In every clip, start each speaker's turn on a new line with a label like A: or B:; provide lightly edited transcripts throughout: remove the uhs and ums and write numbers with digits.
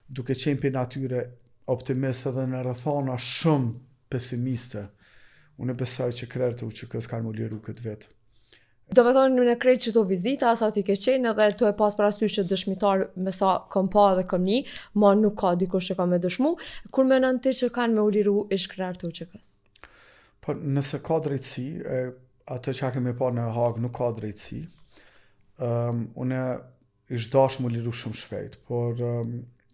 A: duke qenë për natyre optimist edhe në rrethana shumë pesimiste, unë besoj që krerët e UÇK-s kanë më liru këtë vetë.
B: Do me thonë në krejt që të vizita, sa ti ke qenë edhe të e pas parasysh që dëshmitar me sa kom pa dhe kom një, ma nuk ka dikush që ka me dëshmu, kur menon ti që kanë me u liru ish krerët e UÇK-s?
A: Po nëse ka drejtësi, atë që kemi pa në Hagë nuk ka drejtësi, unë ish dash më liru shumë shpejt, por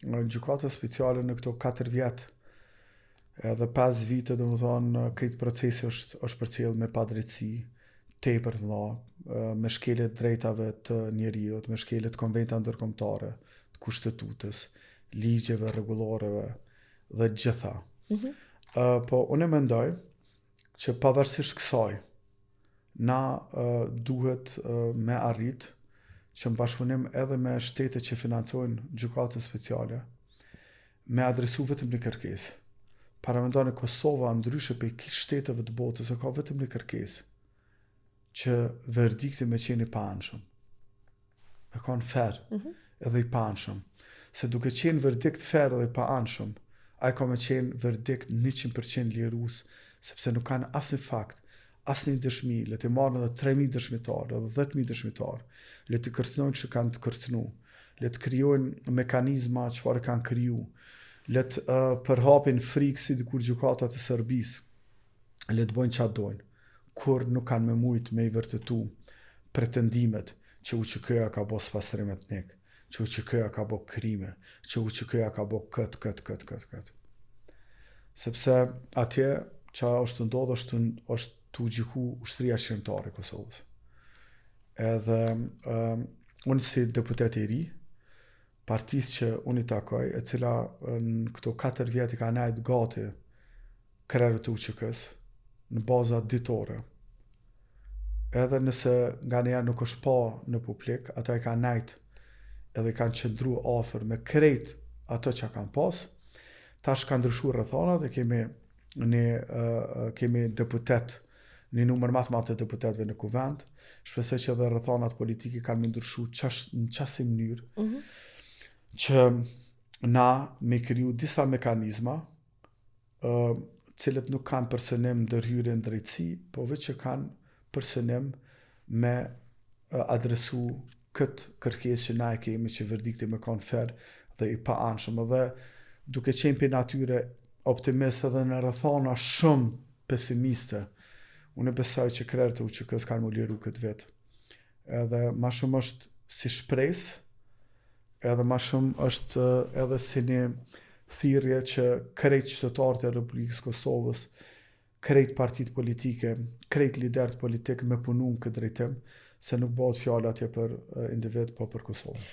A: gjykata speciale në këto 4 vjetë, edhe 5 vite, do më thonë, këtë procesi është përcjell me padrejtësi, tepër të mëdha, me shkelje të drejtave të njerëzit, me shkelje të konventave ndërkombëtare, të kushtetutës, ligjeve rregullareve dhe gjitha. Po unë mendoj që pavarësisht kësaj, na duhet me arrit që në bashkëpunim edhe me shtetet që financojnë gjykatën speciale, me adresu vetëm një kërkesë. Paramendoni Kosova ndryshe prej shteteve të botës ka vetëm një kërkesë, që verdikti me qenë i paanshëm. Me kanë fair edhe i paanshëm. Se duke qenë verdikt fair edhe i paanshëm, ai ka me qenë verdikt 100% lirues, sepse nuk kanë asnjë fakt, asnjë dëshmi, le të marrën edhe 3000 dëshmitar, edhe 10.000 dëshmitar, le të kërcënojnë që kanë të kërcënu, le të krijojnë mekanizma çfarë kanë kriju, le të përhapin frikë si dikur gjykatat e Serbisë, le të bëjnë çfarë dojnë, kur nuk kanë me mujt me i vërtetu pretendimet që UÇK-ja ka bo spastrim etnik, që UÇK-ja ka bo krime, që UÇK-ja ka bo këtë. Sepse atje që është ndodhë është të gjyku ushtria qendrore e Kosovës. Edhe unë si deputet i ri, partisë që unë i takoj, e cila në këto 4 vjetë i ka nejt gati krerët e UÇK-s, në baza ditore. Edhe nëse nga njerë nuk është pa në publik, ata i kanë nejt edhe i kanë qëndru afër me krejt ato që kanë pas, tash kanë ndryshu rrethanat e kemi deputet, një numër më të madh të deputetëve në kuvend, shpresoj që edhe rrethanat politike kanë ndryshu në qasi mënyrë, që na me kriju disa mekanizma, cilët nuk kanë për synim ndërhyrje në drejtësi, po veç që kanë për synim me adresu këtë kërkesë që na e kemi që verdikti me kanë fair dhe i paanshëm, edhe duke qenë për natyre optimist edhe në rrethana shumë pesimiste, unë besoj që krerët e UÇK-s kanë më liru këtë vetë. Edhe ma shumë është si shpresë, edhe ma shumë është edhe si një thirrje që krejt qytetarët e Republikës Kosovës, krejt partitë politike, krejt liderët politikë me punu në këtë drejtim, se nuk bëhet fjala atje për individ, po për Kosovën.